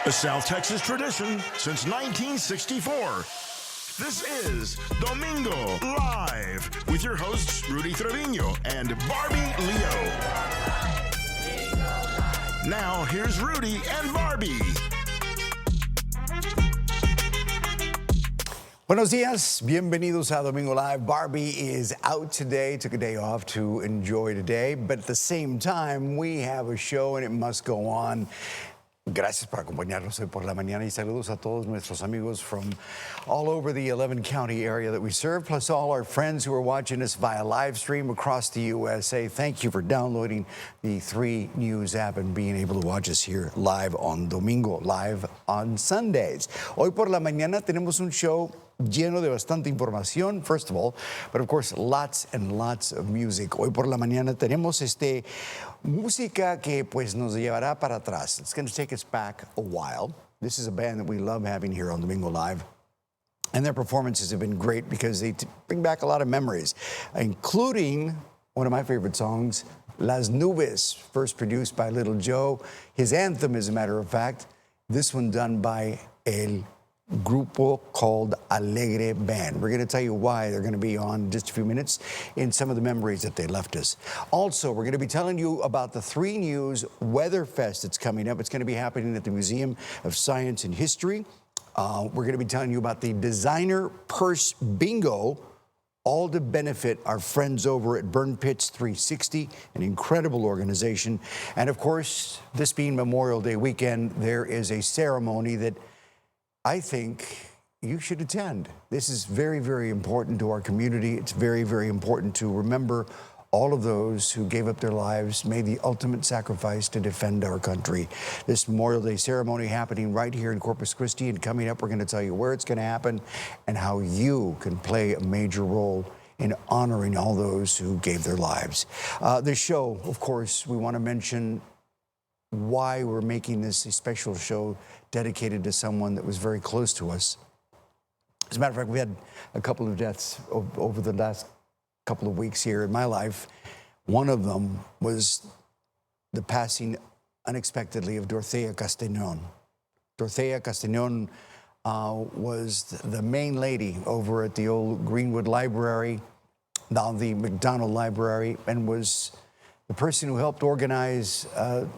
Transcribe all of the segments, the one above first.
A South Texas tradition since 1964. This is Domingo Live with your hosts Rudy Trevino and Barbie Leo. Now here's Rudy and Barbie. Buenos días, bienvenidos a Domingo Live. Barbie is out today, took a day off to enjoy today, but at the same time, we have a show and it must go on. Gracias por acompañarnos hoy por la mañana y saludos a todos nuestros amigos from all over the 11 county area that we serve, plus all our friends who are watching us via live stream across the USA. Thank you for downloading the 3 News app and being able to watch us here live on Domingo, live on Sundays. Hoy por la mañana tenemos un show lleno de bastante información, first of all, but of course lots and lots of music. Hoy por la mañana tenemos música que pues nos llevará para atrás. It's going to take us back a while. This is a band that we love having here on Domingo Live. And their performances have been great because they bring back a lot of memories, including one of my favorite songs, Las Nubes, first produced by Little Joe. His anthem, as a matter of fact. This one done by El Grupo called Alegre Band. We're going to tell you why they're going to be on in just a few minutes in some of the memories that they left us. Also, we're going to be telling you about the 3 News Weather Fest that's coming up. It's going to be happening at the Museum of Science and History. We're going to be telling you about the Designer Purse Bingo, all to benefit our friends over at Burn Pits 360, an incredible organization. And of course, this being Memorial Day weekend, there is a ceremony that I think you should attend. This is very, very important to our community. It's very, very important to remember all of those who gave up their lives, made the ultimate sacrifice to defend our country. This Memorial Day ceremony happening right here in Corpus Christi, and coming up, we're going to tell you where it's going to happen and how you can play a major role in honoring all those who gave their lives. This show, of course, we want to mention why we're making this a special show dedicated to someone that was very close to us. As a matter of fact, we had a couple of deaths over the last couple of weeks here in my life. One of them was the passing unexpectedly of Dorothea Castañón. Dorothea Castañón was the main lady over at the old Greenwood Library, now the McDonald Library, and was the person who helped organize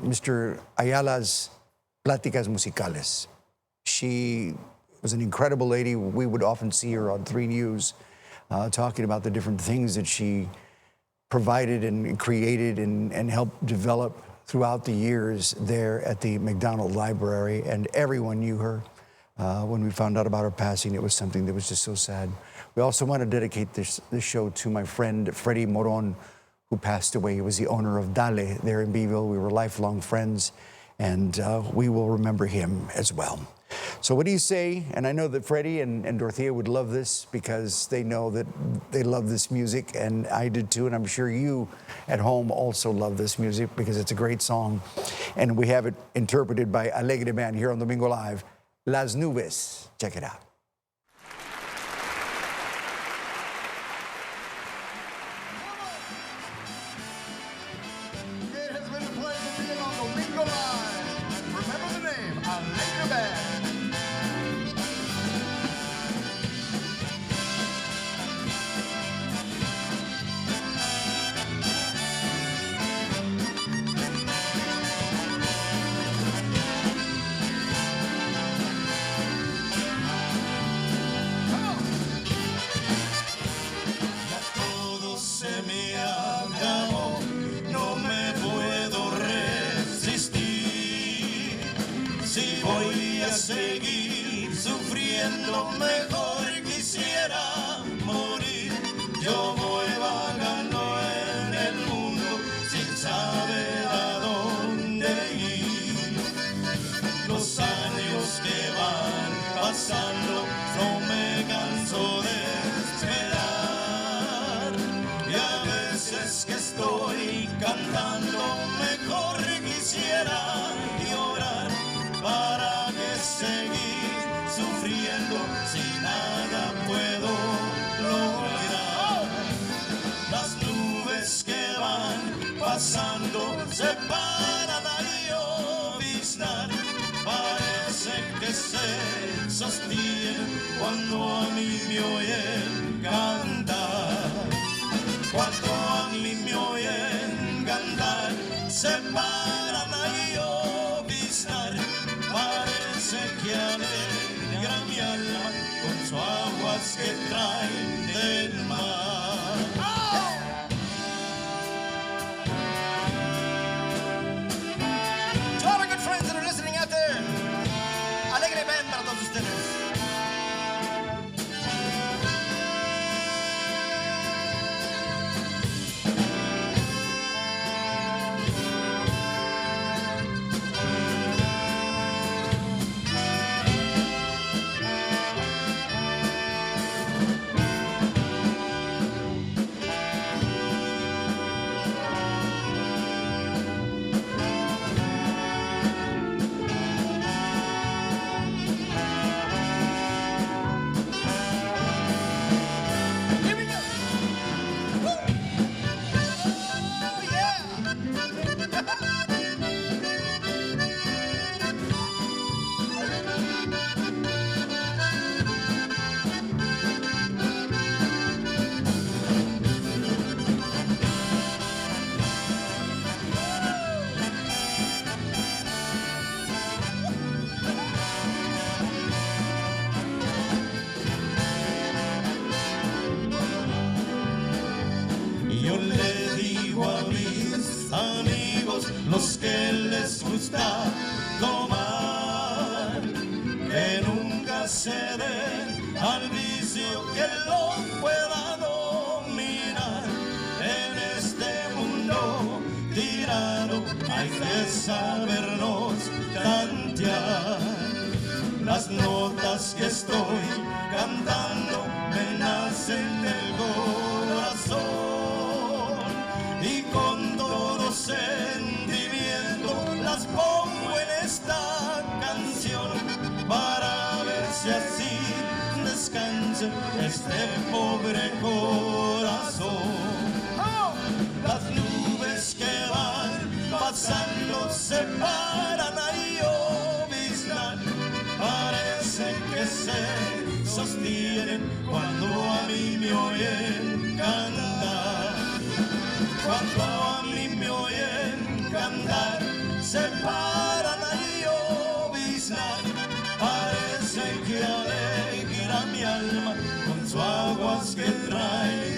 Mr. Ayala's Pláticas Musicales. She was an incredible lady. We would often see her on 3 News talking about the different things that she provided and created and helped develop throughout the years there at the McDonald Library. And everyone knew her. When we found out about her passing, it was something that was just so sad. We also want to dedicate this show to my friend Freddie Moron, who passed away. He was the owner of Dale there in Beeville. We were lifelong friends, and we will remember him as well. So what do you say? And I know that Freddie and Dorothea would love this because they know that they love this music, and I did too, and I'm sure you at home also love this music because it's a great song. And we have it interpreted by Alegre Band here on Domingo Live, Las Nubes. Check it out. Seguir sufriendo, mejor quisiera morir. Yo voy vagando en el mundo sin saber a dónde ir. Los años que van pasando no me canso de esperar. Y a veces que estoy cantando, mejor quisiera llorar para seguir sufriendo si nada puedo lograr. Las nubes que van pasando se paran a lloviznar, parece que se sostienen cuando a mí me oyen cantar. Cuando a mí me oyen cantar, se paran a lloviznar. Parece que alegra mi alma con sus aguas que trae del mar. To all our good friends that are listening out there, alegre band para todos ustedes. Yo le digo a mis amigos, los que les gusta tomar, que nunca se den al vicio que los pueda dominar. En este mundo tirano hay que sabernos tantear. Las notas que estoy cantando me nacen del corazón. Y con todo sentimiento las pongo en esta canción para ver si así descansa este pobre corazón. Las nubes que van pasando se paran a lloviznar. Parece que se sostienen cuando a mí me oyen cantar. Cuando a mí me oyen cantar, se paran a lloviznar. Parece que alegra mi alma con sus aguas que trae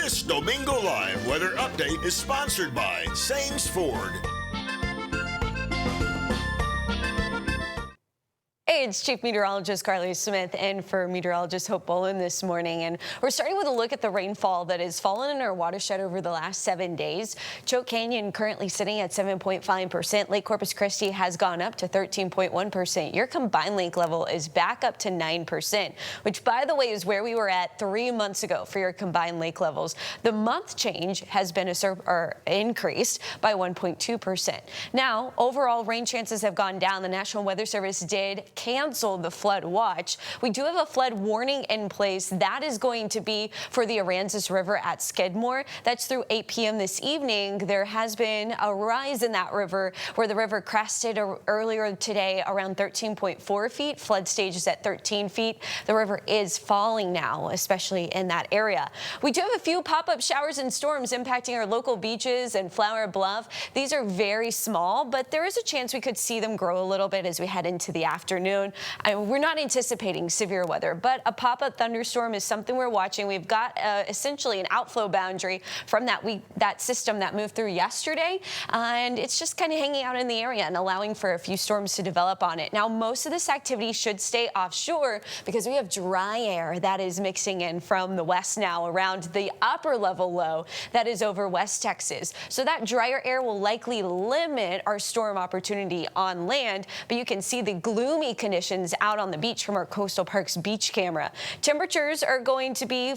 This Domingo Live weather update is sponsored by Sames Ford. Hey, it's Chief Meteorologist Carly Smith and for meteorologist Hope Bolin this morning. And we're starting with a look at the rainfall that has fallen in our watershed over the last 7 days. Choke Canyon currently sitting at 7.5%. Lake Corpus Christi has gone up to 13.1%. Your combined lake level is back up to 9%, which, by the way, is where we were at 3 months ago for your combined lake levels. The month change has been increased by 1.2%. Now, overall rain chances have gone down. The National Weather Service did cancel the flood watch. We do have a flood warning in place. That is going to be for the Aransas River at Skidmore. That's through 8 p.m. this evening. There has been a rise in that river where the river crested earlier today around 13.4 feet. Flood stage is at 13 feet. The river is falling now, especially in that area. We do have a few pop-up showers and storms impacting our local beaches and Flower Bluff. These are very small, but there is a chance we could see them grow a little bit as we head into the afternoon. We're not anticipating severe weather, but a pop-up thunderstorm is something we're watching. We've got essentially an outflow boundary from that system that moved through yesterday, and it's just kind of hanging out in the area and allowing for a few storms to develop on it. Now, most of this activity should stay offshore because we have dry air that is mixing in from the west now around the upper level low that is over West Texas. So that drier air will likely limit our storm opportunity on land, but you can see the gloomy conditions out on the beach from our Coastal Parks beach camera. Temperatures are going to be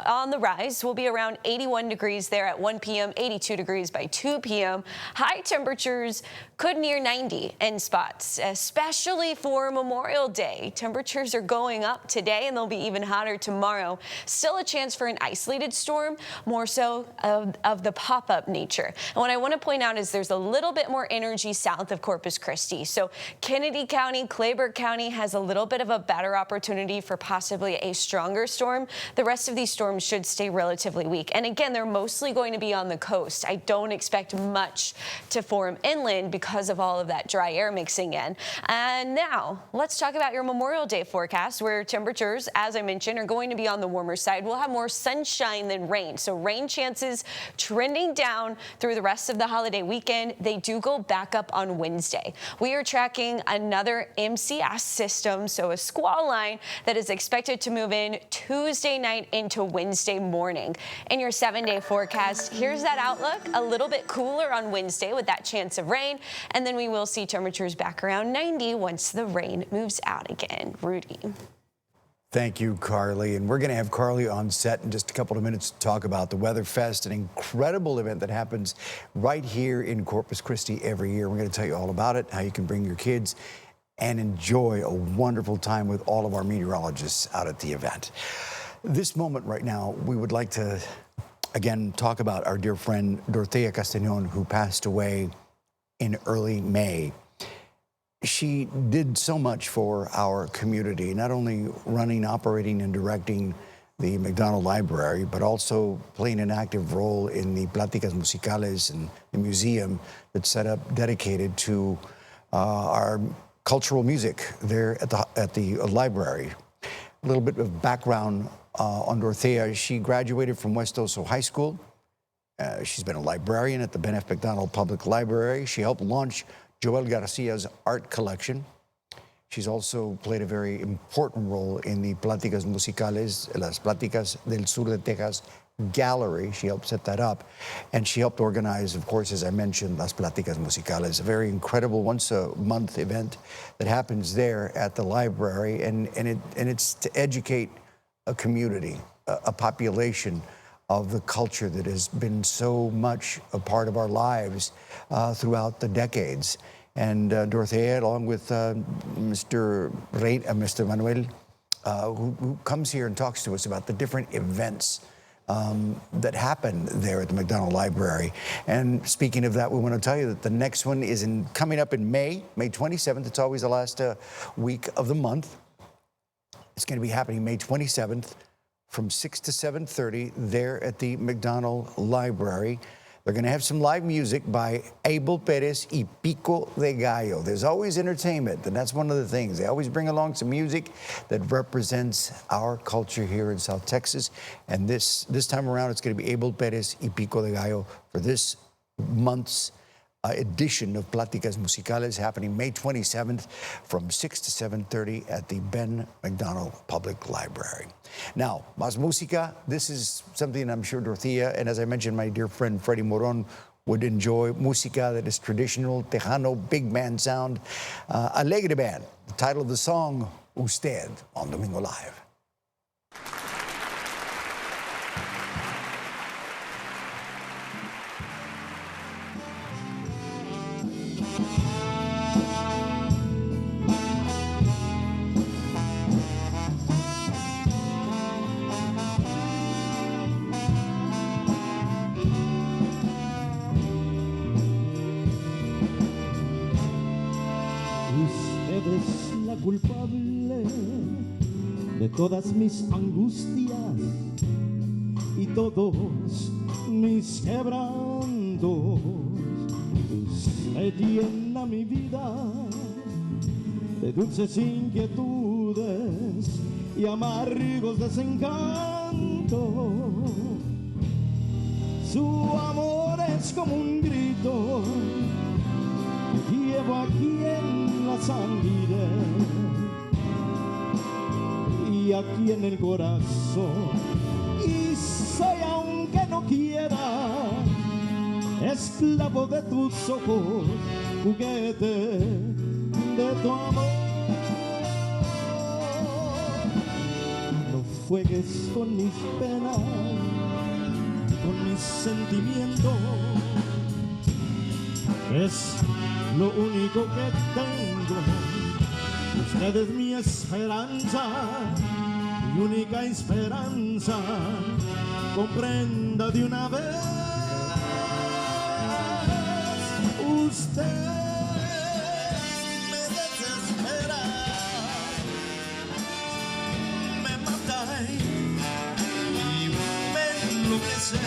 on the rise. We'll be around 81 degrees there at 1 p.m., 82 degrees by 2 p.m. High temperatures could near 90 in spots, especially for Memorial Day. Temperatures are going up today and they'll be even hotter tomorrow. Still a chance for an isolated storm, more so of the pop-up nature. And what I want to point out is there's a little bit more energy south of Corpus Christi. So Kennedy County, Claiborne County has a little bit of a better opportunity for possibly a stronger storm. The rest of these storms should stay relatively weak. And again, they're mostly going to be on the coast. I don't expect much to form inland because of all of that dry air mixing in. And now let's talk about your Memorial Day forecast, where temperatures, as I mentioned, are going to be on the warmer side. We'll have more sunshine than rain. So rain chances trending down through the rest of the holiday weekend. They do go back up on Wednesday. We are tracking another MCS system, so a squall line that is expected to move in Tuesday night into Wednesday morning. In your 7-day forecast, here's that outlook. A little bit cooler on Wednesday with that chance of rain, and then we will see temperatures back around 90 once the rain moves out again. Rudy. Thank you, Carly. And we're going to have Carly on set in just a couple of minutes to talk about the Weather Fest, an incredible event that happens right here in Corpus Christi every year. We're going to tell you all about it, how you can bring your kids and enjoy a wonderful time with all of our meteorologists out at the event. This moment right now, we would like to, again, talk about our dear friend Dorothea Castañón, who passed away in early May. She did so much for our community, not only running, operating, and directing the McDonald Library, but also playing an active role in the Pláticas Musicales and the museum that's set up dedicated to our cultural music there at the library. A little bit of background on Dorothea. She graduated from West Oso High School. She's been a librarian at the Ben F. McDonald Public Library. She helped launch Joel Garcia's art collection. She's also played a very important role in the Pláticas Musicales, Las Pláticas del Sur de Texas gallery. She helped set that up. And she helped organize, of course, as I mentioned, Las Pláticas Musicales, a very incredible once-a-month event that happens there at the library. And it's to educate a community, a population of the culture that has been so much a part of our lives throughout the decades. And Dorothea, along with Mr. Manuel, who comes here and talks to us about the different events that happen there at the McDonald Library. And speaking of that, we want to tell you that the next one is coming up in May 27th. It's always the last week of the month. It's going to be happening May 27th from 6 to 7:30 there at the McDonald Library. They're going to have some live music by Abel Perez y Pico de Gallo. There's always entertainment, and that's one of the things. They always bring along some music that represents our culture here in South Texas. And this time around, it's going to be Abel Perez y Pico de Gallo for this month's edition of Pláticas Musicales, happening May 27th from 6 to 7:30 at the Ben McDonald Public Library. Now, Más Música, this is something I'm sure Dorothea, and as I mentioned, my dear friend Freddie Moron would enjoy. Música that is traditional, Tejano, big band sound. Alegre Band, the title of the song, Usted, on Domingo Live. Usted es la culpable de todas mis angustias y todos mis quebrantos. Usted llena mi vida de dulces inquietudes y amargos desencantos. Su amor es como un grito que llevo aquí en la sangre y aquí en el corazón. Y soy, aunque no quiera, esclavo de tus ojos, juguete de tu amor. No juegues con mis penas, con mis sentimientos. Es lo único que tengo. Usted es mi esperanza, mi única esperanza. Comprenda de una vez. Usted me desespera, me mata y me enloquece,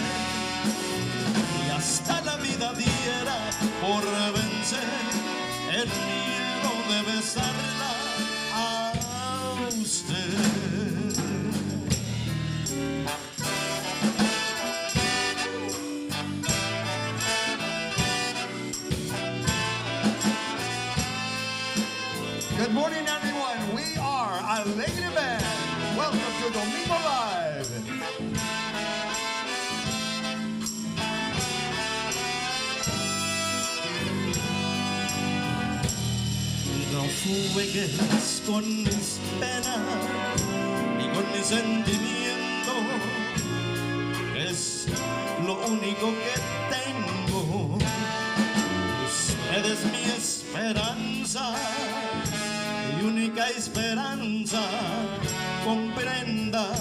y hasta la vida diera por vencer el miedo de besarla a usted. Good morning, everyone. We are Alegre Band. Welcome to Domingo Live. No juegues con mis penas ni con mis sentimientos. Es lo único que tengo. Usted es mi esperanza, mi única esperanza. Comprenda de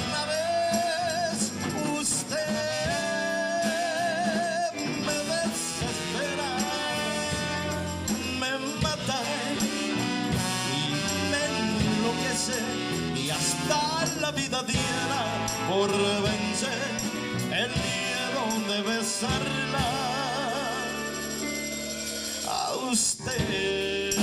una vez. Usted me desespera, me mata y me enloquece, y hasta la vida diera por vencer el miedo de besarla a usted.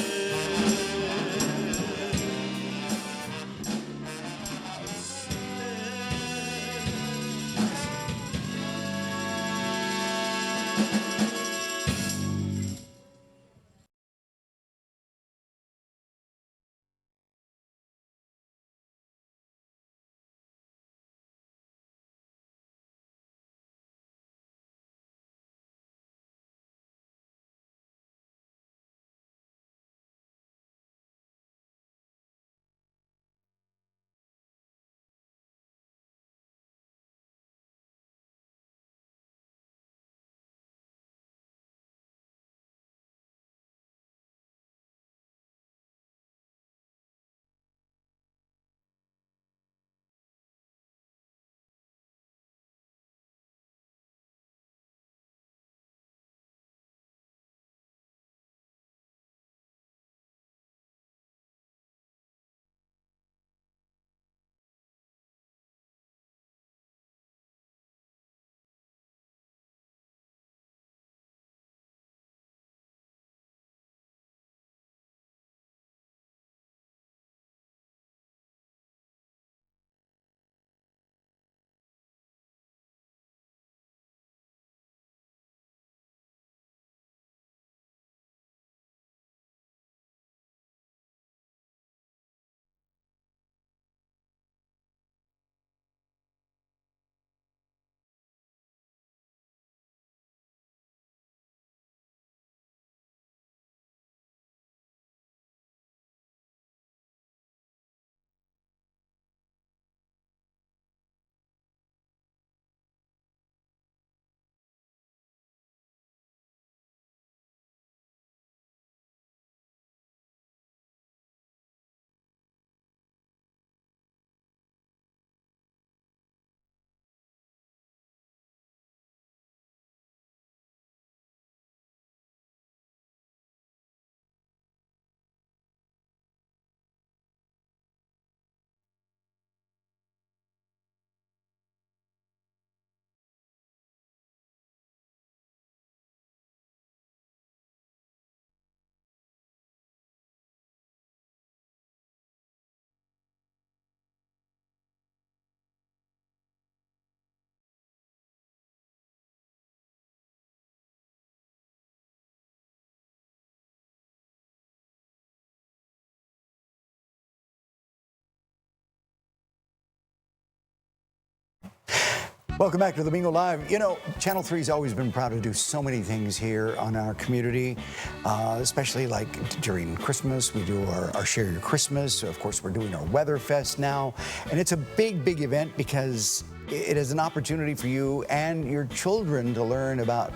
Welcome back to Domingo Live. You know, Channel 3's always been proud to do so many things here on our community, especially like during Christmas. We do our Share Your Christmas. So of course, we're doing our Weather Fest now. And it's a big, big event because it is an opportunity for you and your children to learn about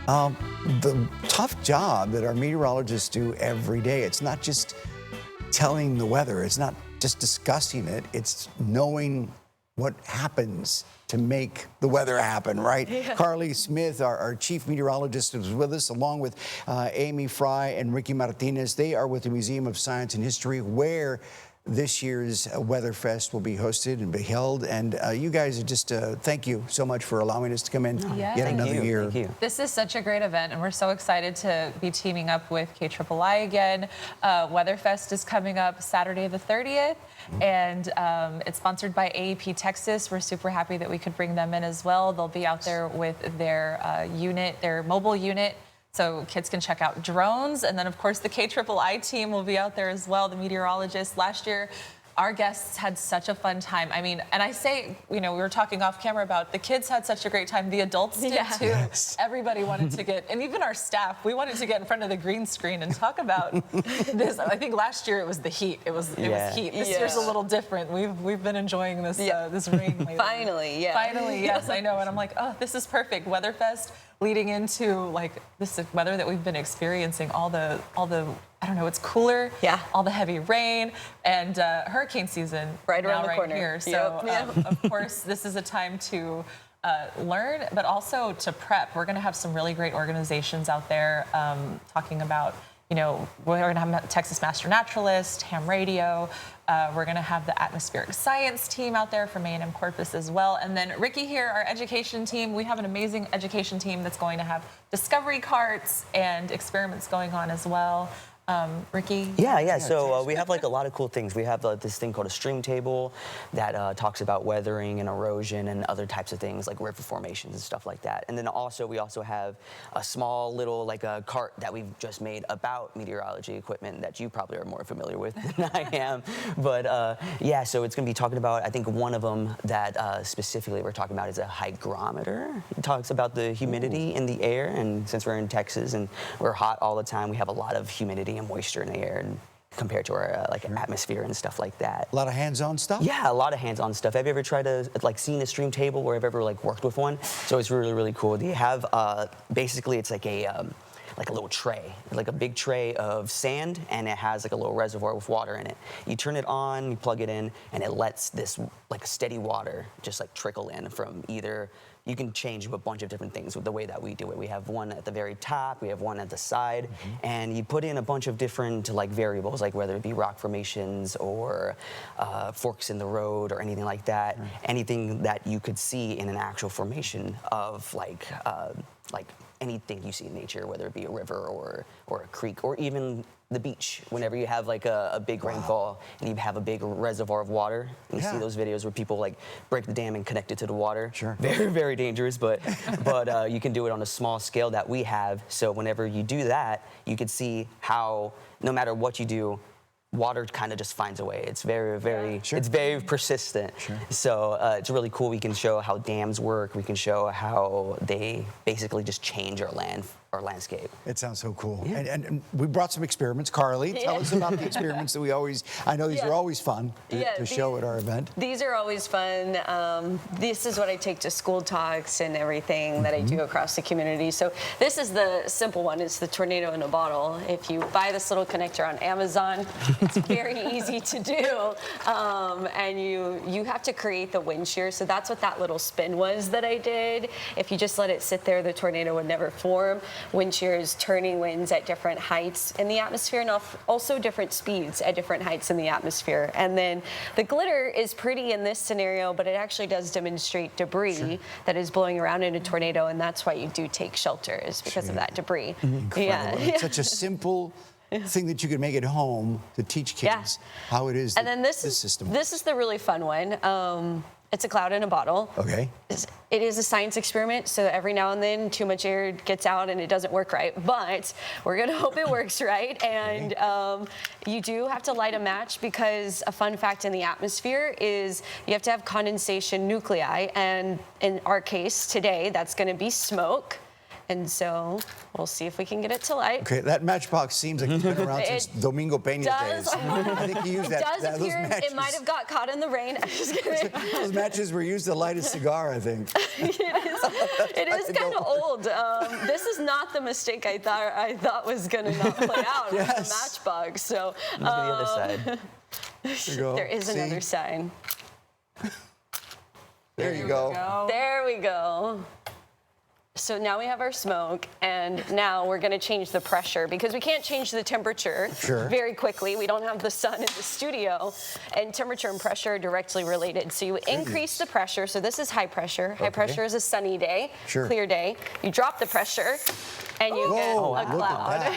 the tough job that our meteorologists do every day. It's not just telling the weather. It's not just discussing it. It's knowing what happens to make the weather happen, right? Yeah. Carly Smith, our chief meteorologist, is with us, along with Amy Fry and Ricky Martinez. They are with the Museum of Science and History, where this year's Weather Fest will be hosted and be held. And you guys are just, thank you so much for allowing us to come in yet another year. Thank you. This is such a great event, and we're so excited to be teaming up with KIII again. Weather Fest is coming up Saturday the 30th, and it's sponsored by AEP Texas. We're super happy that we could bring them in as well. They'll be out there with their unit, their mobile unit, so kids can check out drones. And then, of course, the KIII team will be out there as well, the meteorologists. Last year, our guests had such a fun time. I mean, and I say, you know, we were talking off camera about the kids had such a great time. The adults did too. Yes. Everybody wanted to get, and even our staff, we wanted to get in front of the green screen and talk about this. I think last year it was the heat. It was heat. This year's a little different. We've been enjoying this this rain lately. Finally, Finally, yes, I know. And I'm like, oh, this is perfect. Weatherfest leading into like this weather that we've been experiencing, all the I don't know, it's cooler, all the heavy rain, and hurricane season right around the corner here. So of course, this is a time to learn, but also to prep. We're going to have some really great organizations out there talking about, you know, we're going to have Texas Master Naturalist, Ham Radio. We're going to have the atmospheric science team out there from A&M Corpus as well. And then Ricky here, our education team. We have an amazing education team that's going to have discovery carts and experiments going on as well. Ricky? Yeah. So we have like a lot of cool things. We have this thing called a stream table that talks about weathering and erosion and other types of things like river formations and stuff like that. And then we also have a small little like a cart that we've just made about meteorology equipment that you probably are more familiar with than I am. But so it's going to be talking about, I think one of them that specifically we're talking about is a hygrometer. It talks about the humidity in the air, and since we're in Texas and we're hot all the time, we have a lot of humidity and moisture in the air, and compared to our atmosphere and stuff like that. A lot of hands-on stuff? Yeah, a lot of hands-on stuff. Have you ever tried to seen a stream table, or have you ever worked with one? So it's really, really cool. They have basically it's like a little tray, like a big tray of sand, and it has like a little reservoir with water in it. You turn it on, you plug it in, and it lets this like steady water just like trickle in from either. You can change a bunch of different things with the way that we do it. We have one at the very top, we have one at the side, and you put in a bunch of different variables, like whether it be rock formations or forks in the road or anything like that. Anything that you could see in an actual formation of like anything you see in nature, whether it be a river or a creek or even the beach. Whenever you have like a big rainfall and you have a big reservoir of water, and you see those videos where people break the dam and connect it to the water. Sure. Very, very dangerous, but you can do it on a small scale that we have. So whenever you do that, you can see how no matter what you do, water kind of just finds a way. It's very, very, it's very persistent. Sure. So it's really cool. We can show how dams work. We can show how they basically just change our landscape. It sounds so cool. Yeah. And we brought some experiments. Carly, tell us about the experiments that we always, I know these are always fun to show at our event. These are always fun. This is what I take to school talks and everything that I do across the community. So this is the simple one. It's the tornado in a bottle. If you buy this little connector on Amazon, it's very easy to do. And you have to create the wind shear. So that's what that little spin was that I did. If you just let it sit there, the tornado would never form. Wind shears, turning winds at different heights in the atmosphere, and also different speeds at different heights in the atmosphere. And then the glitter is pretty in this scenario, but it actually does demonstrate debris that is blowing around in a tornado, and that's why you do take shelter, is because of that debris. Incredible. It's such a simple thing that you can make at home to teach kids how it is. And then this system. This is the really fun one. It's a cloud in a bottle. Okay. It is a science experiment, so every now and then too much air gets out and it doesn't work right. But we're gonna hope it works right. And you do have to light a match because a fun fact in the atmosphere is you have to have condensation nuclei, and in our case today, that's gonna be smoke. And so we'll see if we can get it to light. Okay, that matchbox seems like it's been around since Domingo Peña's days. I think you used that. It does appear it might have got caught in the rain. I'm just kidding. Those matches were used to light a cigar, I think. It is kind of old. This is not the mistake I thought was going to not play out with the matchbox. So Look at the other side. There you go. there is another sign. There you go. There we go. So now we have our smoke, and now we're going to change the pressure because we can't change the temperature very quickly. We don't have the sun in the studio, and temperature and pressure are directly related. So you increase the pressure. So this is high pressure. High pressure is a sunny day, clear day. You drop the pressure, and you get a cloud.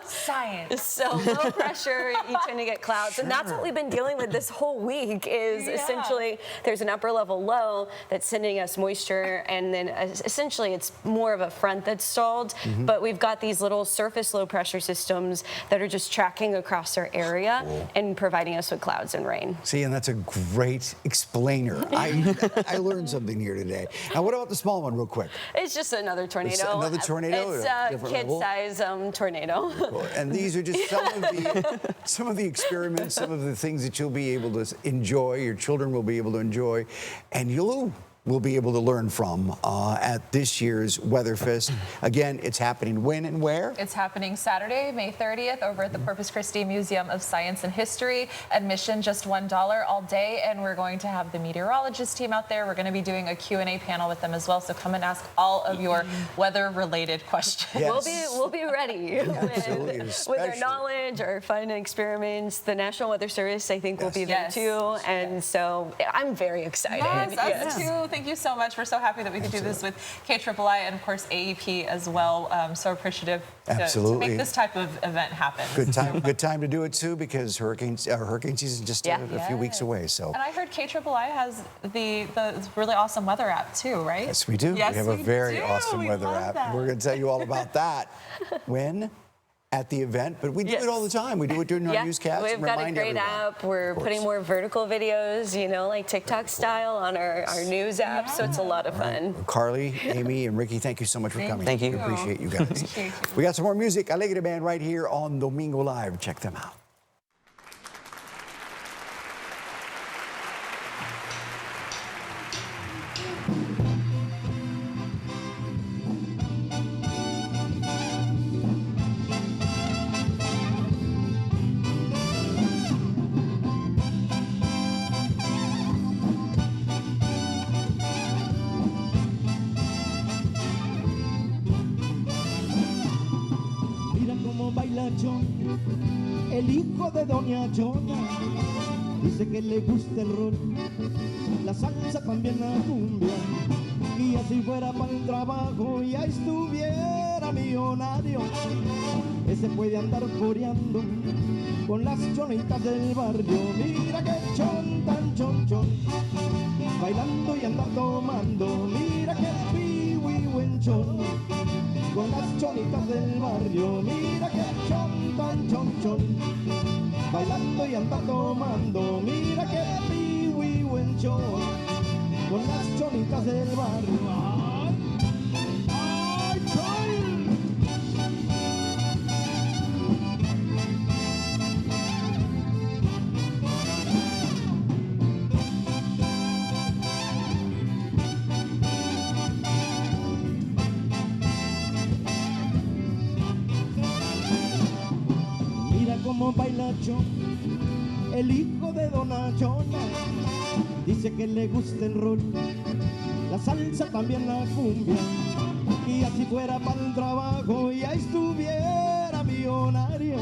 Science. So low pressure, you tend to get clouds, and that's what we've been dealing with this whole week. Is essentially there's an upper level low that's sending us moisture, and then essentially it's more of a front that's stalled, but we've got these little surface low pressure systems that are just tracking across our area and providing us with clouds and rain. See, and that's a great explainer. I learned something here today. Now, what about the small one, real quick? It's just another tornado. It's another tornado? It's a kid-size tornado. Cool. And these are just some of the experiments, some of the things that you'll be able to enjoy, your children will be able to enjoy, and you'll be able to learn from at this year's WeatherFest. Again, it's happening when and where? It's happening Saturday, May 30th, over at the Corpus Christi Museum of Science and History. Admission just $1 all day, and we're going to have the meteorologist team out there. We're going to be doing a Q&A panel with them as well, so come and ask all of your weather-related questions. Yes. We'll be ready Absolutely, with our knowledge, our fun experiments. The National Weather Service, I think, will be there too, and so I'm very excited. Yes, us too. Thank you so much. We're so happy that we could do this with KIII and, of course, AEP as well. So appreciative to make this type of event happen. Good time to do it, too, because hurricane season is just a few weeks away. So. And I heard KIII has the really awesome weather app, too, right? Yes, we do. Yes, we have a very awesome weather app. That. We're going to tell you all about that when? At the event, but we do it all the time. We do it during our newscasts. We've got a great app. We're putting more vertical videos, like TikTok style on our news app, so it's a lot of fun. Carly, Amy, and Ricky, thank you so much for coming. Thank you. We appreciate you guys. We got some more music. Alegre Band right here on Domingo Live. Check them out. El hijo de Doña Chona dice que le gusta el rol, la salsa también la cumbia, y así fuera para el trabajo ya estuviera millonario. Ese puede andar coreando con las chonitas del barrio. Mira que chon tan chon chon, bailando y anda tomando. Mira que piwi buen chon, con las chonitas del barrio. Mira que chon tan chon chon, bailando y anda tomando. Mira que piwi buen chon, con las chonitas del barrio. ¡Ay, ay, como baila Chon, el hijo de Dona Chona, dice que le gusta el rol, la salsa también la cumbia, y así fuera para el trabajo ya estuviera millonario.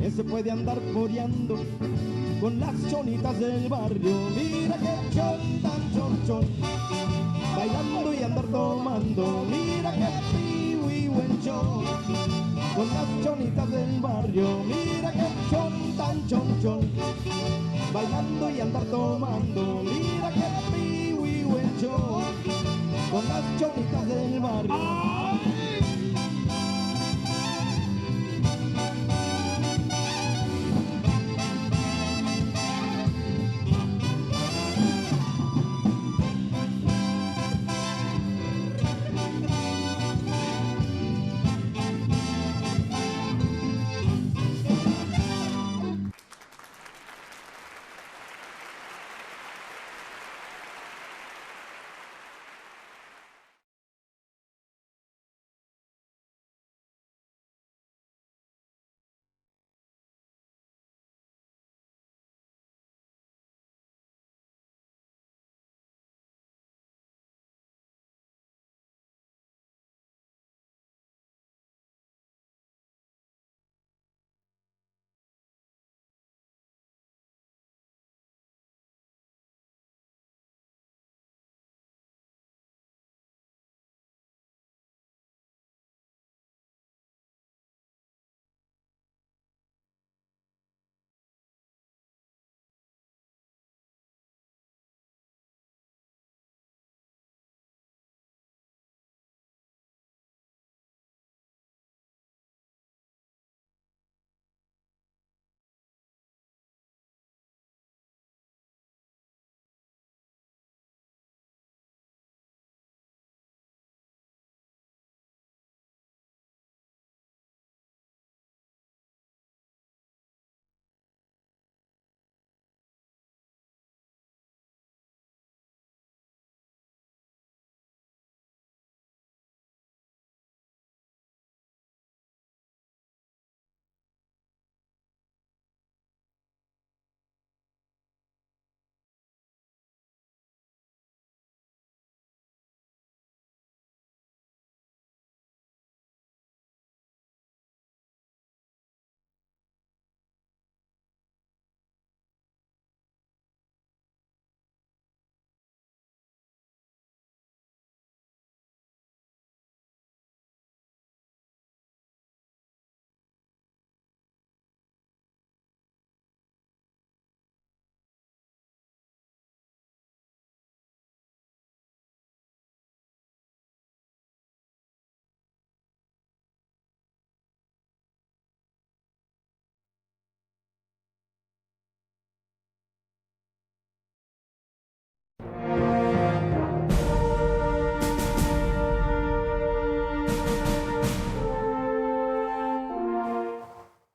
Ese puede andar coreando con las chonitas del barrio. Mira que chon tan chon chon, bailando y andar tomando. Mira que piwi buen chon, con las chonitas del barrio. Mira que chon tan chon chon, bailando y andar tomando. Mira que piwi buen chon, con las chonitas del barrio.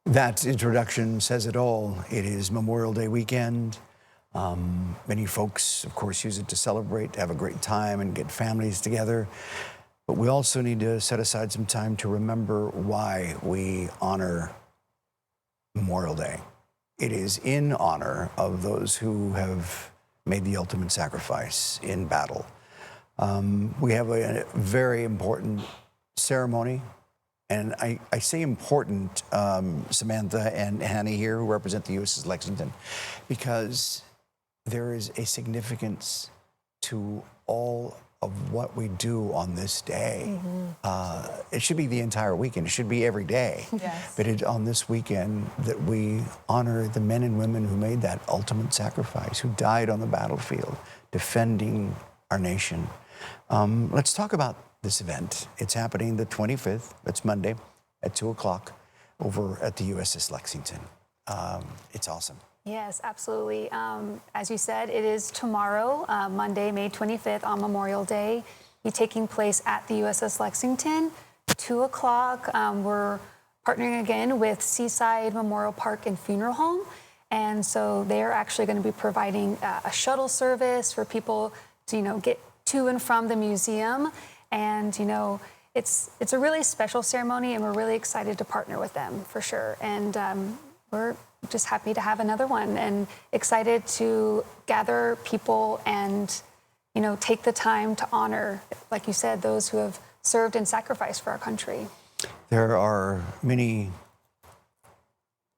That introduction says it all. It is Memorial Day weekend. Many folks, of course, use it to celebrate, to have a great time and get families together. But we also need to set aside some time to remember why we honor Memorial Day. It is in honor of those who have made the ultimate sacrifice in battle. We have a very important ceremony. And I say important, Samantha and Hanny here, who represent the USS Lexington, because there is a significance to all of what we do on this day. It should be the entire weekend. It should be every day. Yes. But on this weekend that we honor the men and women who made that ultimate sacrifice, who died on the battlefield, defending our nation. Let's talk about this event. It's happening the 25th, that's Monday, at 2 o'clock over at the USS Lexington. It's awesome. Yes, absolutely. As you said, it is tomorrow, Monday, May 25th, on Memorial Day. Be taking place at the USS Lexington, 2 o'clock. We're partnering again with Seaside Memorial Park and Funeral Home. And so they're actually going to be providing a shuttle service for people to, get to and from the museum. And, it's a really special ceremony, and we're really excited to partner with them for sure. And we're just happy to have another one and excited to gather people and, take the time to honor, like you said, those who have served and sacrificed for our country. There are many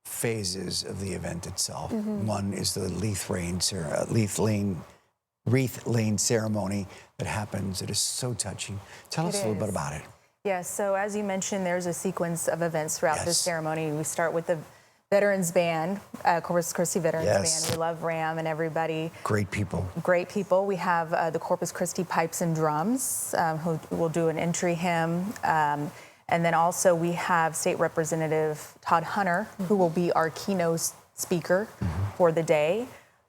phases of the event itself. One is the wreath laying ceremony that happens. It is so touching. Tell us a little bit about it. Yes, so as you mentioned, there's a sequence of events throughout this Yes. ceremony. We start with the Veterans Band, Corpus Christi Veterans Yes. Band. We love Ram and everybody. Great people. Great people. We have the Corpus Christi Pipes and Drums, who will do an entry hymn. And then also we have State Representative Todd Hunter, who will be our keynote speaker for the day.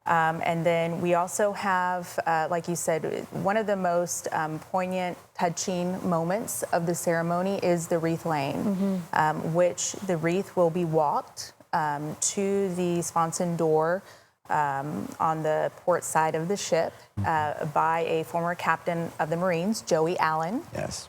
And then we also have, like you said, one of the most poignant, touching moments of the ceremony is the wreath laying, which the wreath will be walked to the sponson door on the port side of the ship by a former captain of the Marines, Joey Allen. Yes.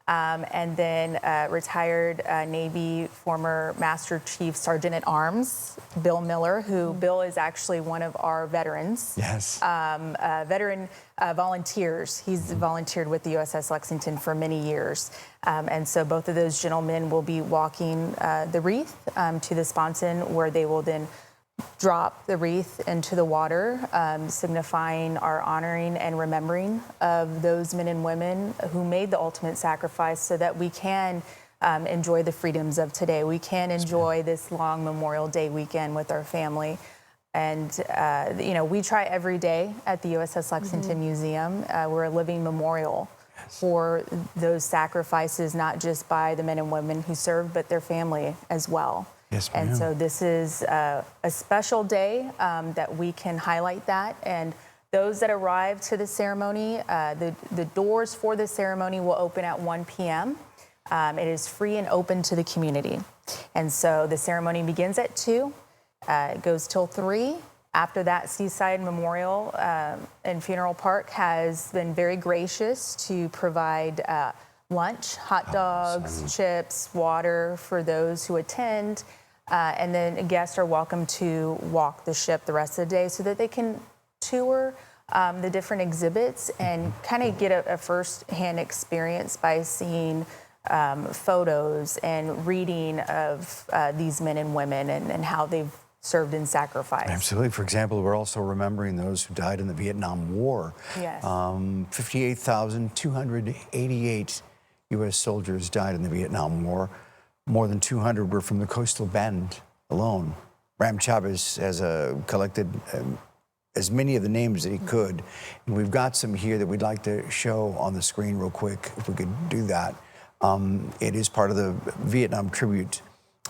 And then retired Navy former Master Chief Sergeant at Arms, Bill Miller, who Bill is actually one of our veterans. Yes. Veteran volunteers. He's volunteered with the USS Lexington for many years. And so both of those gentlemen will be walking the wreath to the sponson, where they will then drop the wreath into the water, signifying our honoring and remembering of those men and women who made the ultimate sacrifice so that we can enjoy the freedoms of today. We can enjoy this long Memorial Day weekend with our family. And, you know, we try every day at the USS Lexington Museum. We're a living memorial for those sacrifices, not just by the men and women who served, but their family as well. Yes, ma'am. And so this is a special day that we can highlight that. And those that arrive to the ceremony, the doors for the ceremony will open at 1 p.m. It is free and open to the community. And so the ceremony begins at 2. It goes till 3. After that, Seaside Memorial and Funeral Park has been very gracious to provide lunch, hot dogs, chips, water for those who attend. And then guests are welcome to walk the ship the rest of the day so that they can tour the different exhibits and kind of get a first-hand experience by seeing photos and reading of these men and women and how they've served and sacrificed. Absolutely. For example, we're also remembering those who died in the Vietnam War. Yes. 58,288 U.S. soldiers died in the Vietnam War. More than 200 were from the coastal bend alone. Ram Chavez has collected as many of the names that he could. And we've got some here that we'd like to show on the screen real quick, if we could do that. It is part of the Vietnam tribute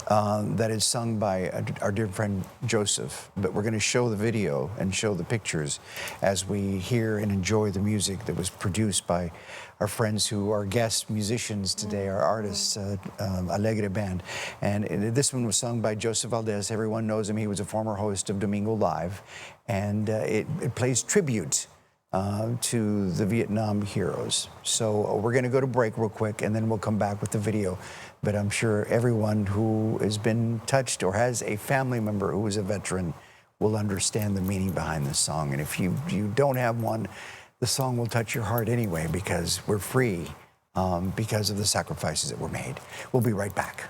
that is sung by our dear friend Joseph. But we're going to show the video and show the pictures as we hear and enjoy the music that was produced by our friends who are guest musicians today, our artists, Alegre Band. And this one was sung by Joseph Valdez. Everyone knows him. He was a former host of Domingo Live. And it plays tribute to the Vietnam heroes. So we're going to go to break real quick, and then we'll come back with the video. But I'm sure everyone who has been touched or has a family member who is a veteran will understand the meaning behind this song. And if you don't have one, the song will touch your heart anyway, because we're free because of the sacrifices that were made. We'll be right back.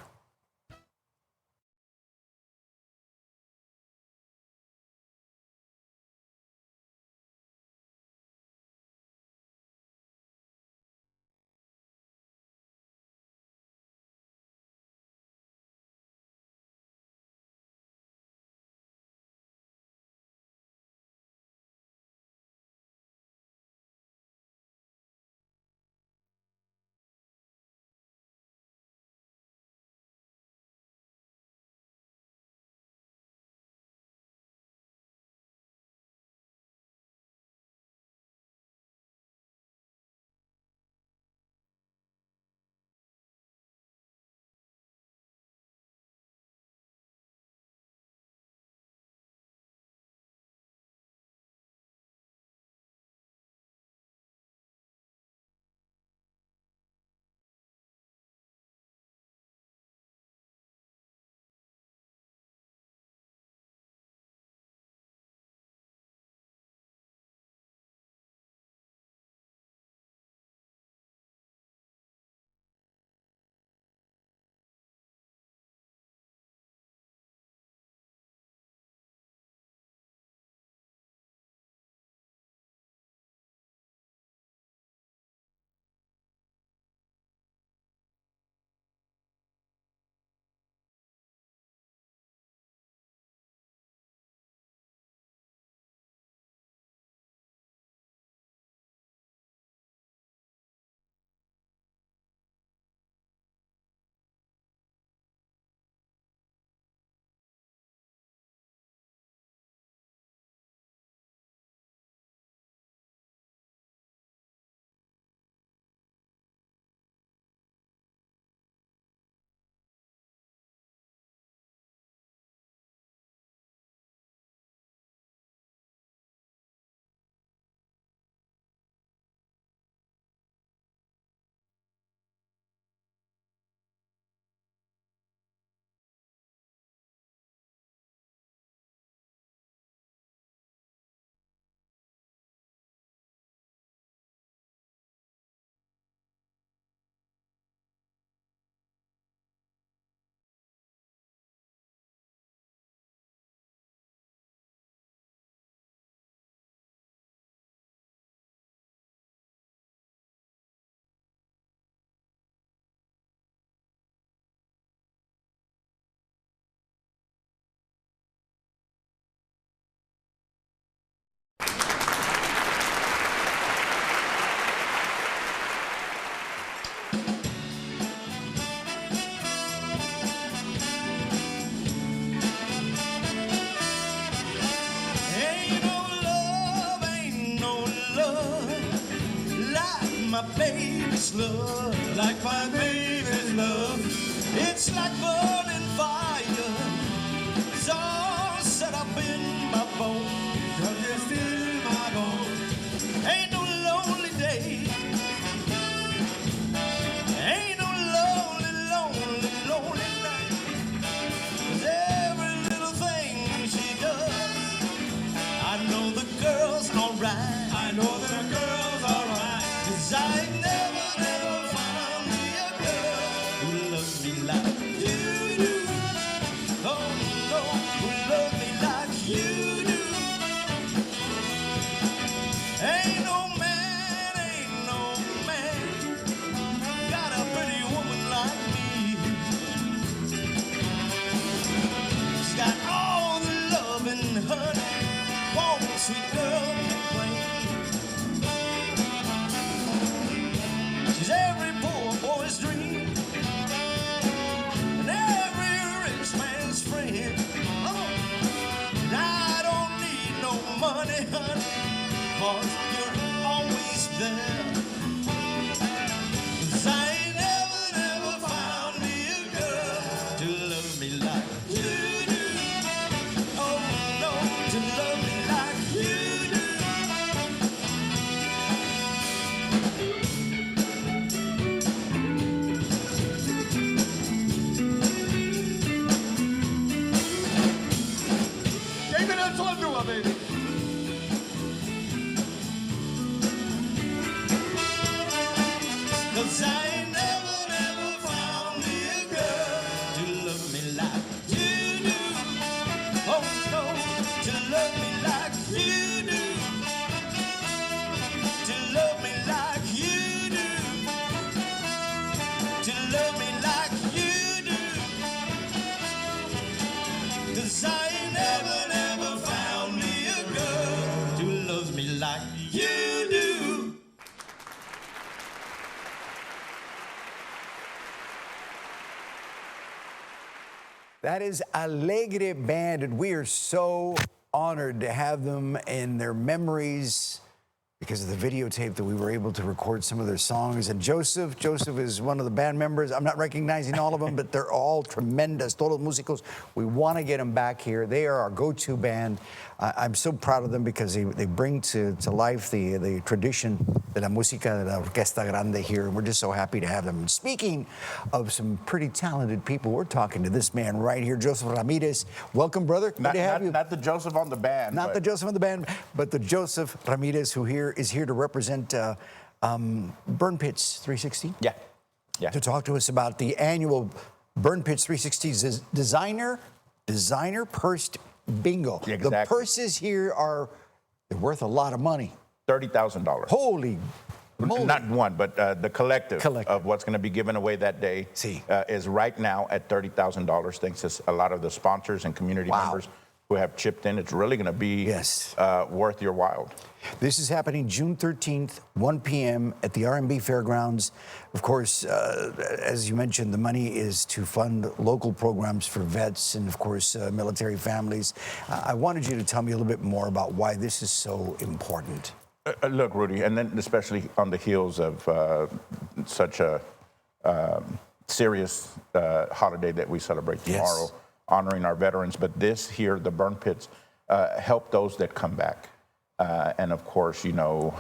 It's like burning fire. It's all set up in my bones. You're still in my bones. Ain't no lonely day. Ain't no lonely, lonely, lonely night. 'Cause every little thing she does, I know the girl's alright. I know the girl's alright. 'Cause I ain't never, never found me a girl who loves me like you do. Oh no, who loves me like you do. Ain't no man got a pretty woman like me. She's got all the loving, honey, warm, sweet girl can bring. She's every poor boy's dream and every rich man's friend. Oh, and I don't need no money, honey, 'cause you're always there. 'Cause I ain't never, never found me a girl to love me like you do. Oh no, to love me like you do. Give me that tundra, baby. 'Cause I ain't never, never found me a girl to love me like you do. Oh no, to love me like you do. To love me like you do. To love me like you do. 'Cause I ain't never, never found me a girl who loves me like you do. That is Alegre Band, and we are so honored to have them in their memories because of the videotape that we were able to record some of their songs. And Joseph is one of the band members. I'm not recognizing all of them, but they're all tremendous. Todos músicos. We want to get them back here. They are our go-to band. I'm so proud of them because they bring to life the tradition de la música de la Orquesta Grande here. And we're just so happy to have them. And speaking of some pretty talented people, we're talking to this man right here, Joseph Ramirez. Welcome, brother. Good to have you. Not the Joseph on the band. Not the Joseph on the band, but the Joseph Ramirez who is here to represent Burn Pits 360. Yeah. To talk to us about the annual Burn Pits 360's designer pursed bingo. Yeah, exactly. The purses here they're worth a lot of money. $30,000. Holy moly. Not one, but the collective of what's going to be given away that day is right now at $30,000, thanks to a lot of the sponsors and community members who have chipped in. It's really going to be worth your while. This is happening June 13th, 1 p.m. at the R&B Fairgrounds. Of course, as you mentioned, the money is to fund local programs for vets and, of course, military families. I wanted you to tell me a little bit more about why this is so important. Look, Rudy, and then especially on the heels of such a serious holiday that we celebrate tomorrow, honoring our veterans. But this here, the Burn Pits, help those that come back. And of course, you know,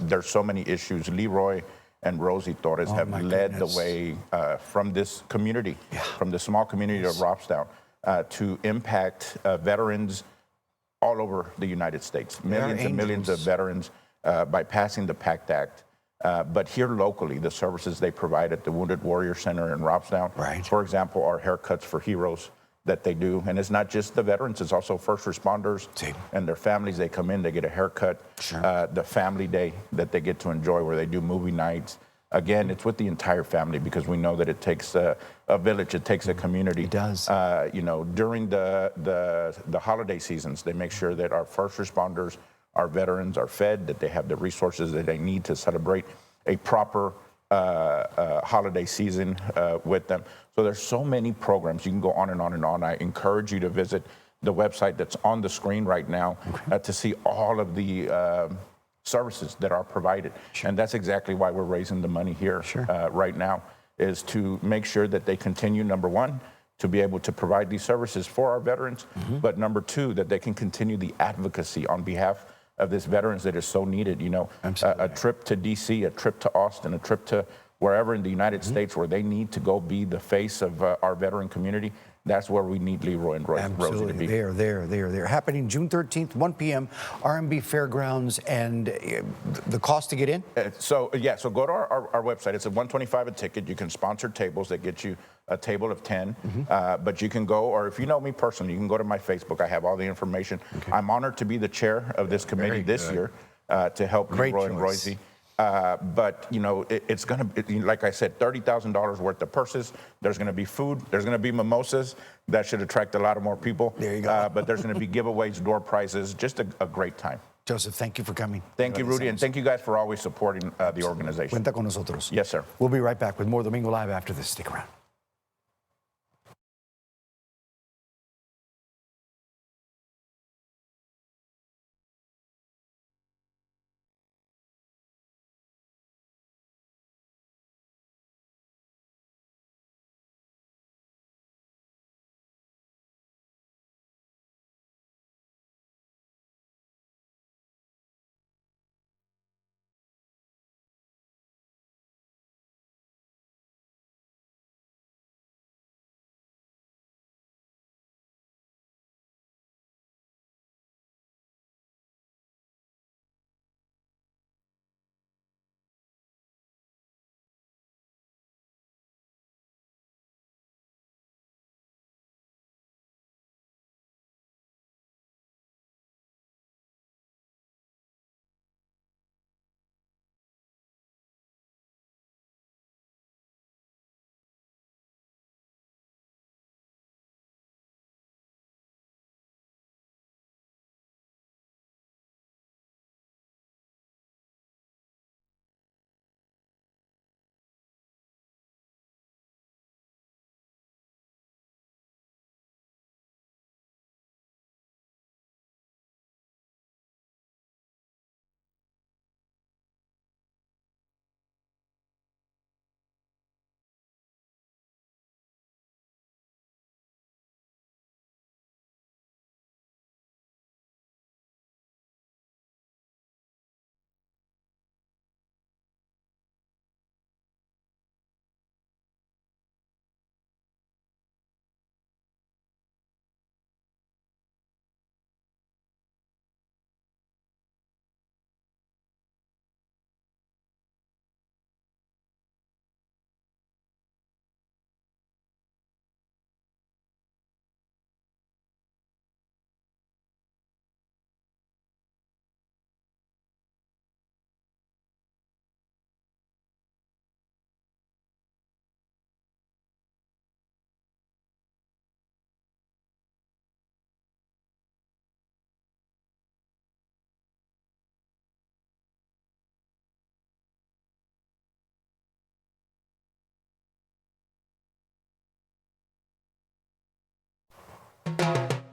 there's so many issues. Leroy and Rosie Torres have led the way from this community, from the small community of Robstown, to impact veterans all over the United States. Millions and millions of veterans by passing the PACT Act. But here locally, the services they provide at the Wounded Warrior Center in Robstown, for example, are haircuts for heroes that they do. And it's not just the veterans, it's also first responders and their families. They come in, they get a haircut. The family day that they get to enjoy where they do movie nights. Again, it's with the entire family because we know that it takes a village, it takes a community. It does. You know, during the holiday seasons, they make sure that our first responders, our veterans are fed, that they have the resources that they need to celebrate a proper holiday season with them. So there's so many programs. You can go on and on and on. I encourage you to visit the website that's on the screen right now to see all of the services that are provided. And that's exactly why we're raising the money here right now. is to make sure that they continue, number one, to be able to provide these services for our veterans, but number two, that they can continue the advocacy on behalf of this veterans that is so needed. You know, a trip to DC, a trip to Austin, a trip to wherever in the United States where they need to go be the face of our veteran community. That's where we need Leroy and Rosie to be. They're happening June 13th, 1 p.m., RMB Fairgrounds, and the cost to get in? So go to our website. It's a $125 a ticket. You can sponsor tables that get you a table of 10. But you can go, or if you know me personally, you can go to my Facebook. I have all the information. Okay. I'm honored to be the chair of this committee this year to help Leroy and Rosie. But, you know, it's going to be, like I said, $30,000 worth of purses. There's going to be food. There's going to be mimosas. That should attract a lot of more people. There you go. But there's going to be giveaways, door prizes, just a great time. Joseph, thank you for coming. Thank you, Rudy, and thank you guys for always supporting the organization. Cuenta con nosotros. Yes, sir. We'll be right back with more Domingo Live after this. Stick around.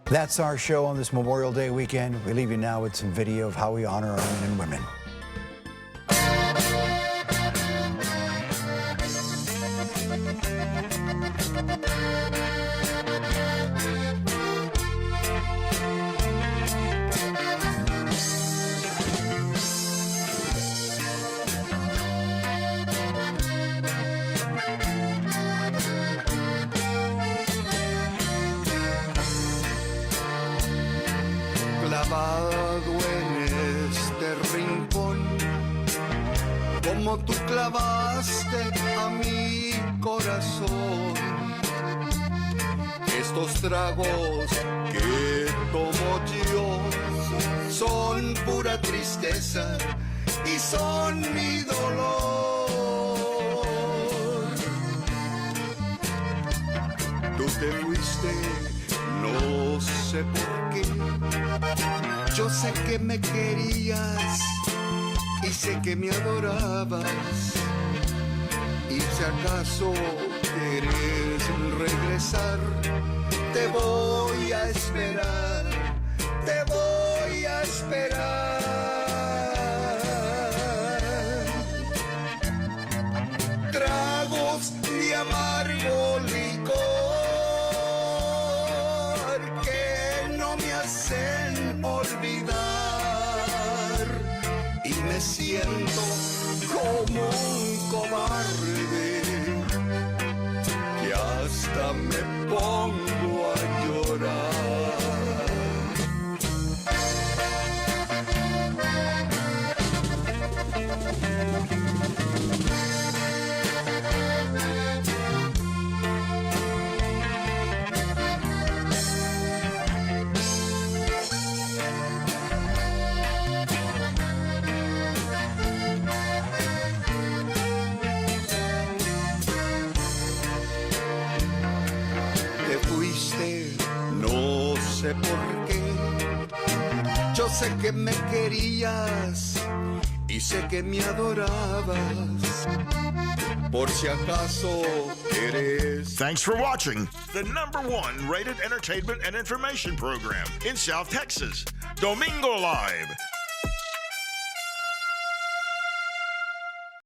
That's our show on this Memorial Day weekend. We leave you now with some video of how we honor our men and women. Clavado en este rincón, como tú clavaste a mi corazón. Estos tragos que tomo yo son pura tristeza y son mi dolor. Tú te fuiste, no sé por qué. Yo sé que me querías y sé que me adorabas. Y si acaso quieres regresar, te voy a esperar, te voy a esperar. Tragos como un cobarde que hasta me pongo a llorar. Te fuiste, no sé por qué. Yo sé que me querías y sé que me adorabas. Por si acaso eres. Thanks for watching the #1 rated entertainment and information program in South Texas, Domingo Live.